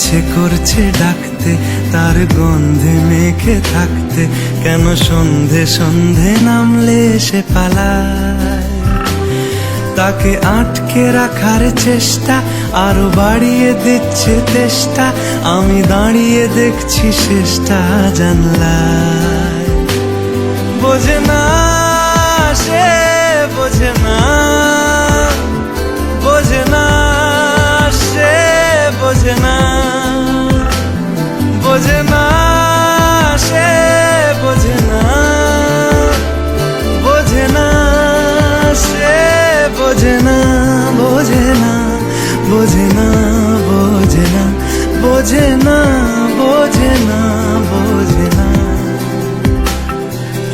ইচ্ছে করছে ডাকতে, তার গন্ধে মেখে থাকতে, কেন সন্ধে সন্ধে নামলে সে পালায়। তাকে আটকে রাখার চেষ্টা আরো বাড়িয়ে দিচ্ছে তেষ্টা, আমি দাঁড়িয়ে দেখছি শেষটা জানলায়। বোঝে না সে, বোঝে না, বোঝে না সে, বোঝে না, বোঝে না সে, বোঝে না, বোঝে না সে, বোঝে না, বোঝে না, বোঝে না, বোঝে না, বোঝে না, বোঝে না, বোঝে না।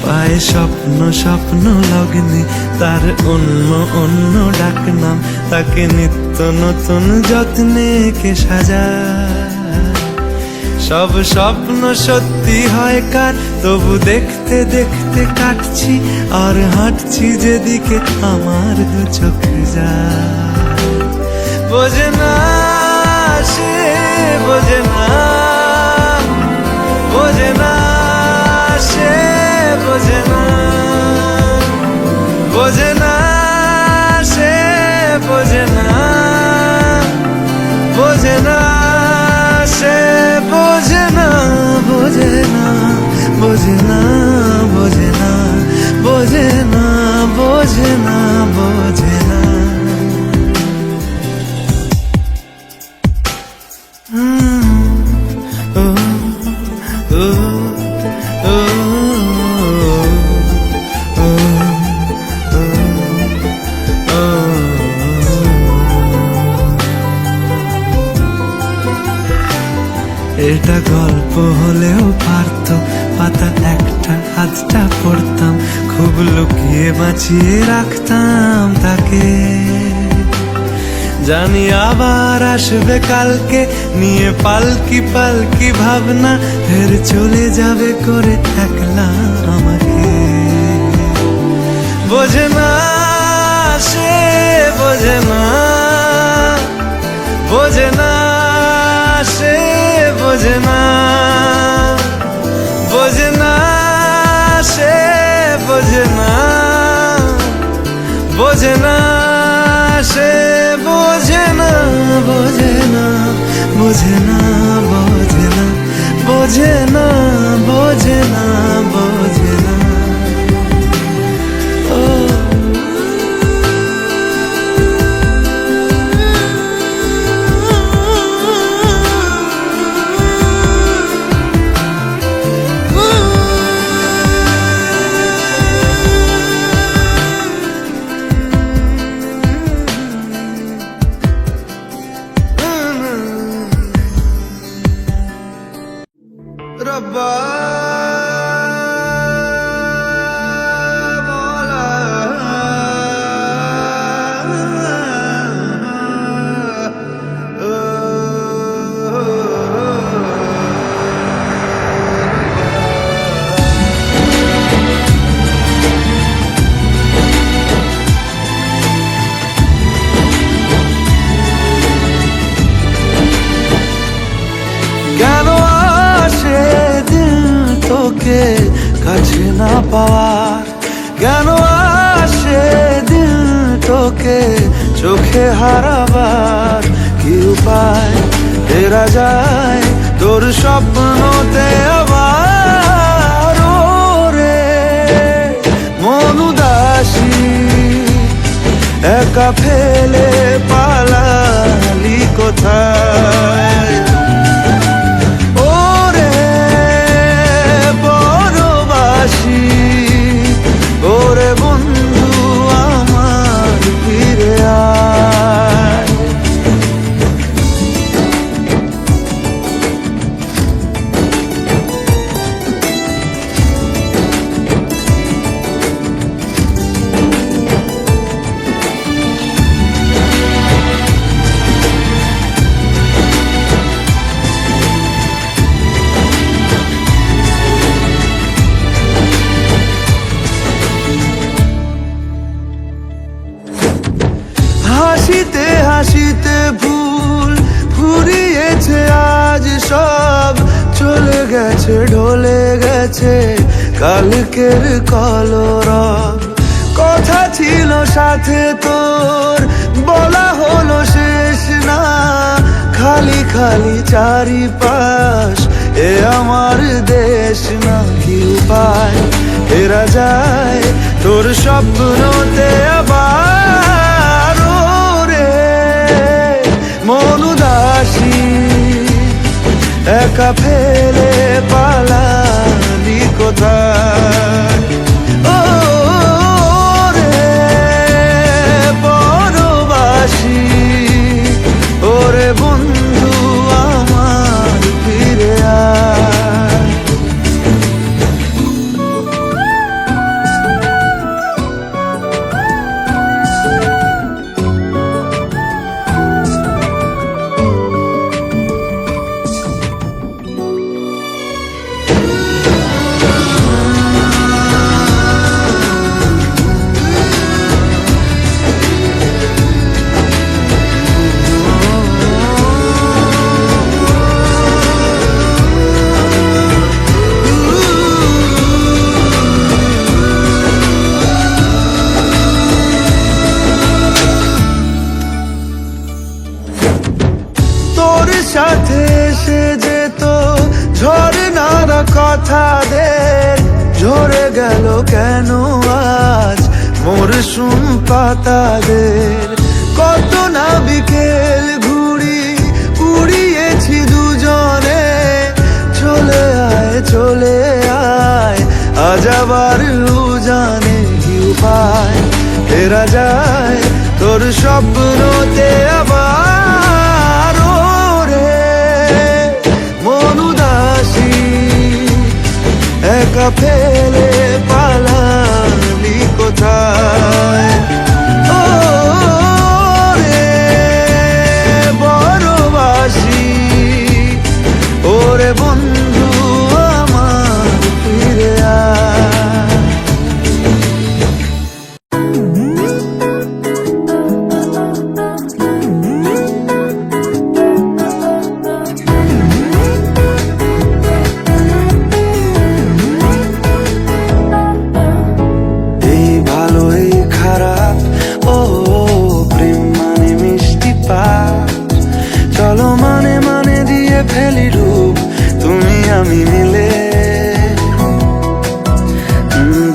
পায়ে স্বপ্ন স্বপ্ন লগ্নে তার অন্য অন্য ডাকনাম, তাকে নিত্য নতুন যত্নে কে সাজায়। সব স্বপ্ন সত্যি হয় কার, তবু দেখতে দেখতে কাটছি আর হাঁটছি যেদিকে আমার দু চোখ যায়। বোঝে না সে, বোঝে না, বোঝে না সে, বোঝে না, বোঝে না সে, বোঝে না, বোঝে না সে, বোঝে না, বোঝে না, বোঝে না, বোঝে না, বোঝে না, বোঝে না, বোঝে না। এটা গল্প হলেও পারত, পাতা একটা হাতটা পড়তাম, খুব লুকিয়ে বাঁচিয়ে রাখতাম তাকে। জানি আবার আসবে কালকে, নিয়ে পালকি পালকি ভাবনা, ফের চলে যাবে করে একলা আমাকে। বোঝে না সে, বোঝে না, বোঝে না সে, বোঝে না, বোঝে না সে, বোঝে না, বোঝে না সে, বোঝে না, বোঝে না, বোঝে না, বোঝে না, বোঝে না, বোঝে না, বোঝে না। रब्बा मौला তোকে কাছে না পাওয়ার, কেন আসে দিল তোকে চোখে হারাবার। কি উপায় ফেরা যায় তোর স্বপ্নতে আবার, রে মন উদাসী একা ফেলে পালালি কোথায়। ওরে বন্ধু আমার ফিরে আয়। গেছে ঢলে গেছে কালকের কলরব। কথা ছিল সাথে তোর বলা হলো শেষ না, খালি খালি চারিপাশ এ আমার দেশ না। কি উপায় ফেরা যায় তোর স্বপ্নতে আবার? রে মন উদাসী একা ফেলে পালালি কোথায়? ও রে পরবাসী, ওরে বন্ধু আমার ফিরে আয়। সাথে এসে যেত ঝরনার কথাদের, ঝরে গেল কেন আজ মরশুম পাতাদের? কত না বিকেল ঘুড়ি উড়িয়েছি দুজনে, চলে আয় চলে আয় আজ আবার উজানে। কি উপায় ফেরা যায় তোর স্বপ্নতে আবার? একা ফেলে পালালি কোথায়? ও রে বড়বাসী, ওরে বন্ধু আমার ফিরে আয়। চলো মানে মানে দিয়ে ফেলি রূপ তুমি আমি মিলে,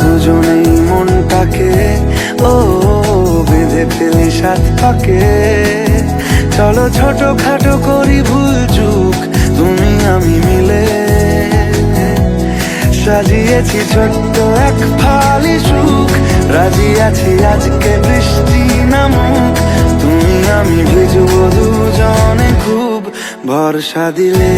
দুজনেই মনটাকে ও বেঁধে ফেলি সাত পাকে। চলো ছোট খাটো করি ভুল চুক তুমি আমি মিলে, সাজিয়েছি ছোট্ট এক ফালি সুখ, রাজি আছি আজকে বৃষ্টি নামুক, তুমি আমি ভিজবো দুজনে খুব ভরসা দিলে।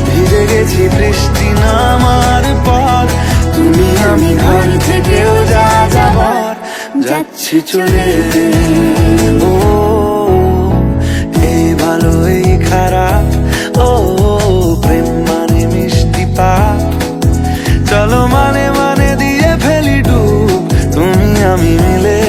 ভিজে গেছি বৃষ্টি নামার পর, তুমি আমি ঘর থেকেও যা যাবার যাচ্ছি চলে। ও এই ভালো এই খারাপ, ও প্রেম মানে মিষ্টি পাপ, চলো মানে মানে দিয়ে ফেলি ডুব তুমি আমি মিলে।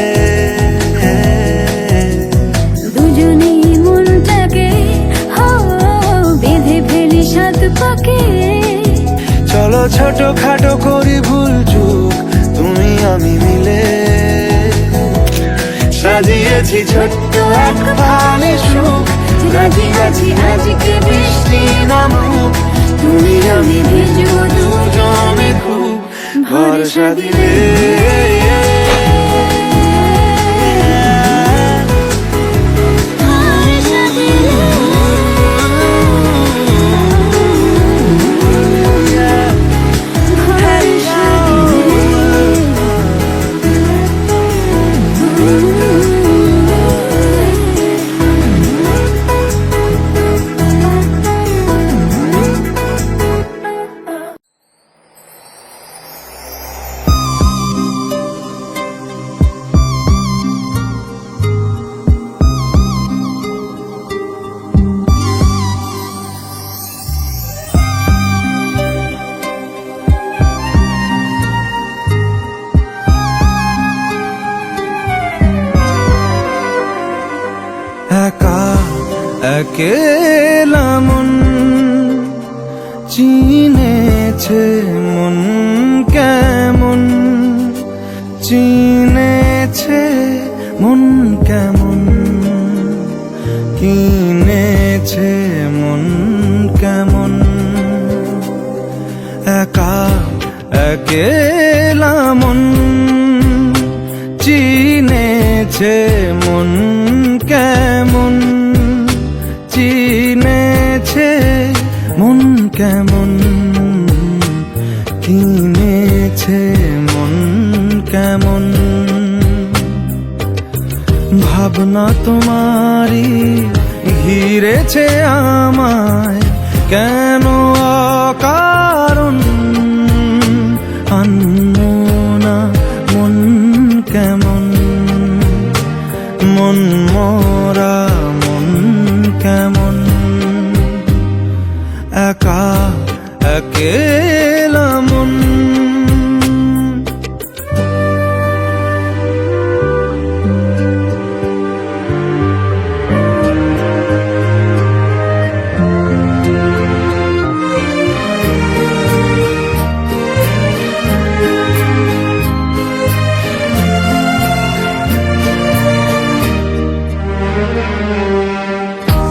চলো ছোট খাটো করি ভুল চুক তুমি আমি মিলে, সাজিয়েছি ছোট্ট এক ফালি সুখ, রাজি আছি আজকে বৃষ্টি নামুক, তুমি আমি ভিজবো দুজনে খুব ভরসা দিলে। একেলা মন চিনেছে মন কেমন, চিনেছে মন কেমন, কিনেছে মন কেমন। একা একেলা মন চিনেছে মন কেমন, চিনেছে মন কেমন, কিনেছে মন কেমন। ভাবনা তোমারই ঘিরেছে আমায় কেন অকারণ, আনমনা মন কেমন, মন মরা মন কেমন। একা একেলা মন।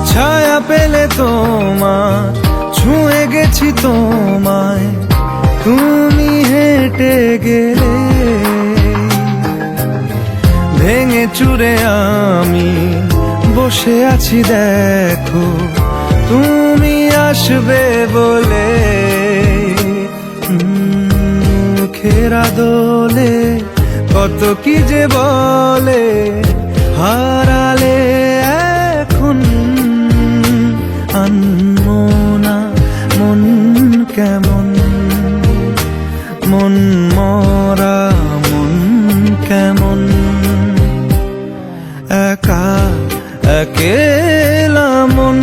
ছায়া পেলে তোমার ছুঁয়ে গেছি তোমায়, তুমি হেঁটে গেলে ভেঙে চুরে আমি বসে আছি দেখো তুমি আসবে বলে। মুখের দোলে কত কি যে বলে, হারালে এখন আনমনা মন কেমন, মন মরা মন কেমন। একা একেলা মন।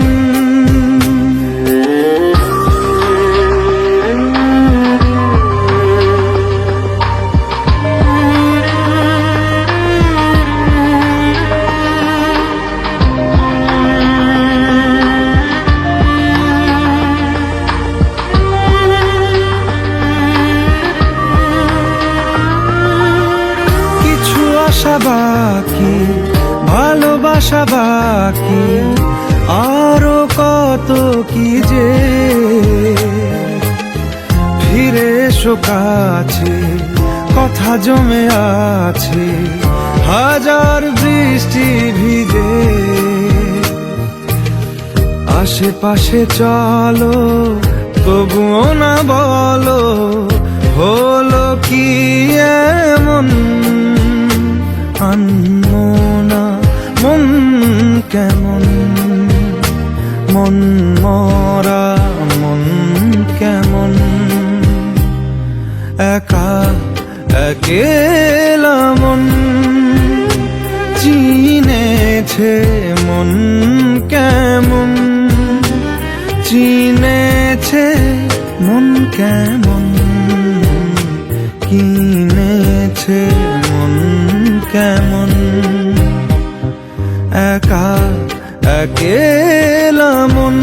আশা বাকি, ভালোবাসা বাকি, আরো কত কি যে। ফিরে এসো কাছে, কথা জমে আছে হাজার বৃষ্টি ভিজে। আশেপাশে চলো তবুও না বলো হলো কি এমন, আনমনা মন কেমন, মন মরা মন কেমন। একা একেলা মন চিনেছে মন কেমন, চিনেছে মন কেমন, কিনেছে মন কেমন। একা একেলা মন।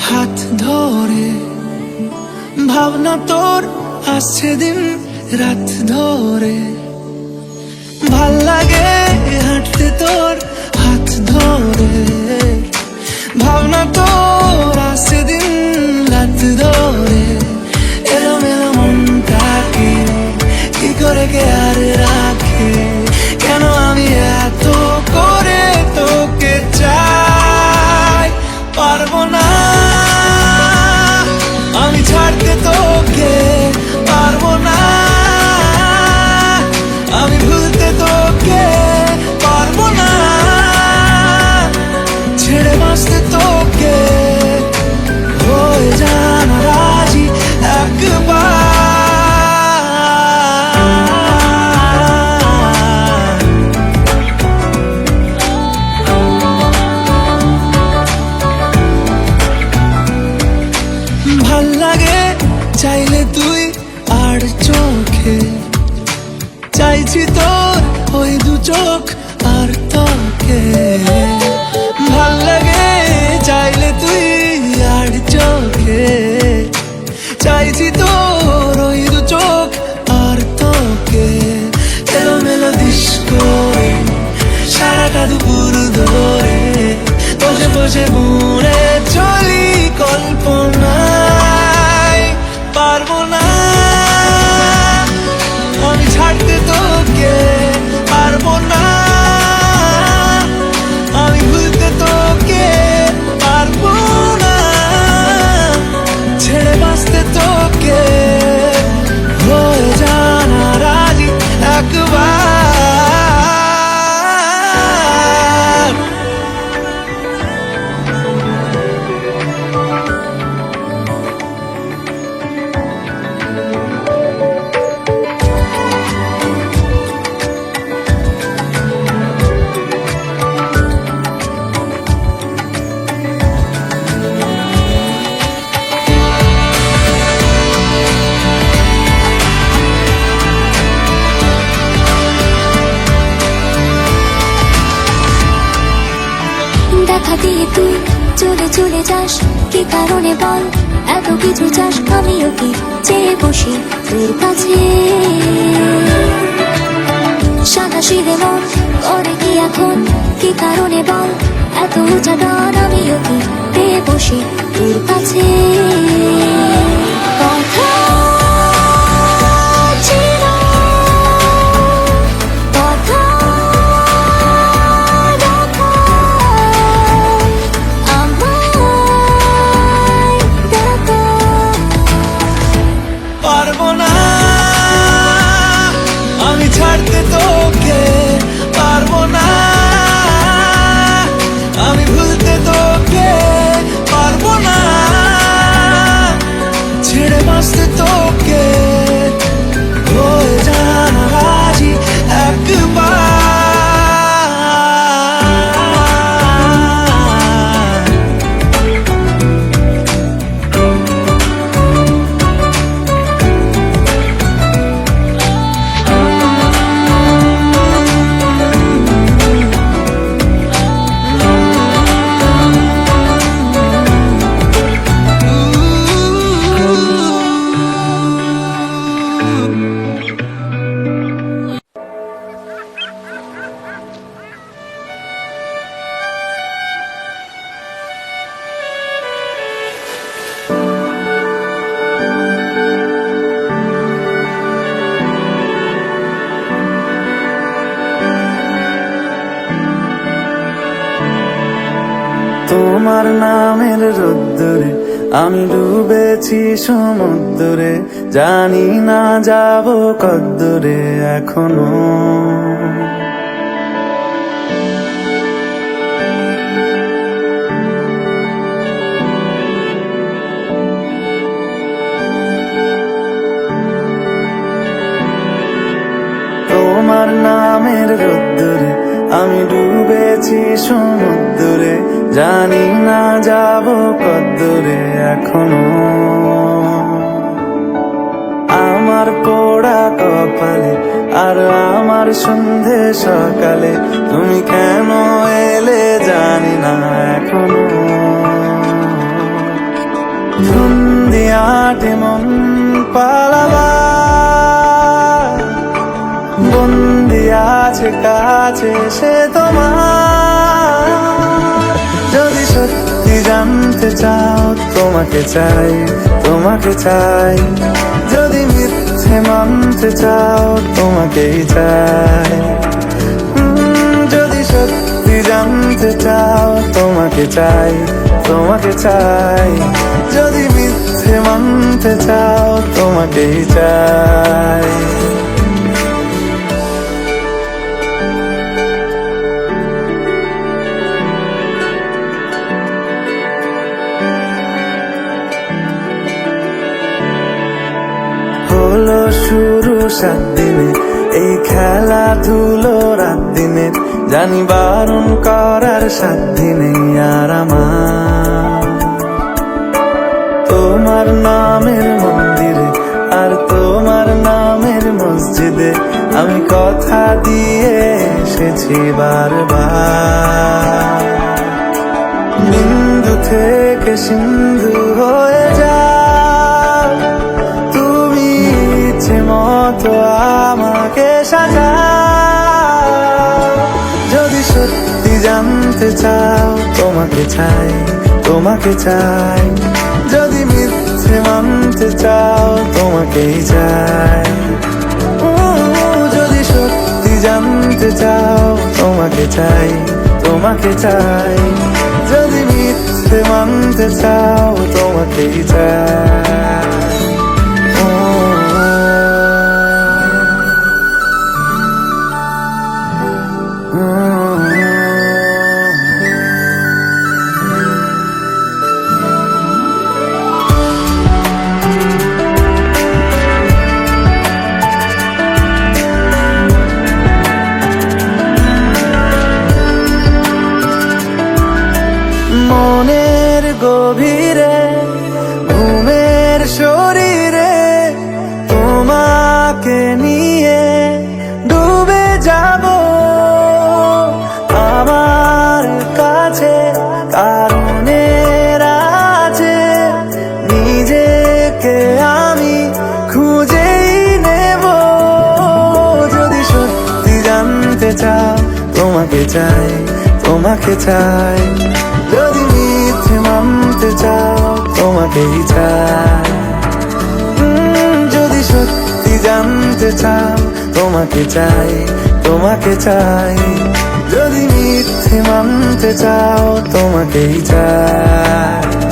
হাত ধরে ভাবনা তোর আসছে দিন রাত ধরে, ভাল লাগে হাঁটতে তোর হাত ধরে। ভাবনা তোর আসছে দিন রাত ধরে, এলোমেলো মনটাকে কি করে কে আর রাখে, কেন আমি এত করে তোকে চাই। পারবো না আমি ছাড়তে তোকে, পারবো না ধরে বসে বসে ঘুরে চলি কল্পনায়। পারবো না আমি ছাড়তে তোকে, পারবো না আমি ভুলতে তোকে, পারবো না ছেড়ে বাঁচতে তোকে। হয়ে জানা রাজি একবার। দেখা দিয়ে তুই চলে চলে যাস, কি কারণে বল এত কিছু চাস? আমিও কি চেয়ে বসি তোর কাছে, সাদা সিধে মন করে কি এখন? কি কারণে বল এত উঁচা ডর? আমিও কি পেয়ে বসি তোর কাছে। কথা ছিল, কথা রাখা, আমায় দেখা। পারবো না আমি ছাড়তে তোকে, পারবো না আমি ভুলতে তোকে, পারবো না ছেড়ে বাঁচতে তোকে। হয়ে জানা রাজি একবার। তোমার নামের রোদ্দুরে আমি ডুবেছি সমুদ্রে, জানি না যাব কদ্দুরে এখনো। তোমার নামের রোদ্দুরে আমি ডুবেছি সমুদ্রে, জানি না যাব কদ্দুরে এখনো। আমার পোড়া কপালে আর আমার সন্ধে সকালে তুমি কেন এলে জানি না এখনো। ধুন্দিয়াটে মন পালাবা, বন্দি আছে কাছে সে তোমার। যদি সত্যি জানতে চাও তোমাকে চাই, তোমাকে চাই। যদি মিথ্যে মানতে চাও তোমাকেই চাই। যদি সত্যি জানতে চাও তোমাকে চাই, তোমাকে চাই। যদি মিথ্যে মানতে চাও তোমাকেই চাই। হলো শুরু 7 দিনে এই খেলাধুলো রাত দিনে, জানি বারণ করার সাধ্য নেই আর আমার। তোমার নামের মন্দিরে আর তোমার নামের মসজিদে আমি কথা দিয়ে এসেছি বারবার। বিন্দু থেকে সিন্ধু হয়ে যাও তুমি, ইচ্ছে মতো আমাকে সাজাও। যদি সত্যি জান জানতে চাও তোমাকে চাই, তোমাকে চাই। যদি মিথ্যে মানতে চাও তোমাকেই চাই। যদি সত্যি জানতে চাও তোমাকে চাই, তোমাকে চাই। যদি মিথ্যে মানতে চাও তোমাকেই চাই। মনের গভীরে ঘুমের শরীরে তোমাকে নিয়ে ডুবে যাব। আমার কাছে কারণের আছে, নিজেকে আমি খুঁজেই নেব। যদি সত্যি জানতে চাও তোমাকে চাই, তোমাকে চাই। যদি মিথ্যে মানতে চাও তোমাকেই চাই। যদি সত্যি জানতে চাও তোমাকে চাই, তোমাকে চাই। যদি মিথ্যে মানতে চাও তোমাকেই চাই।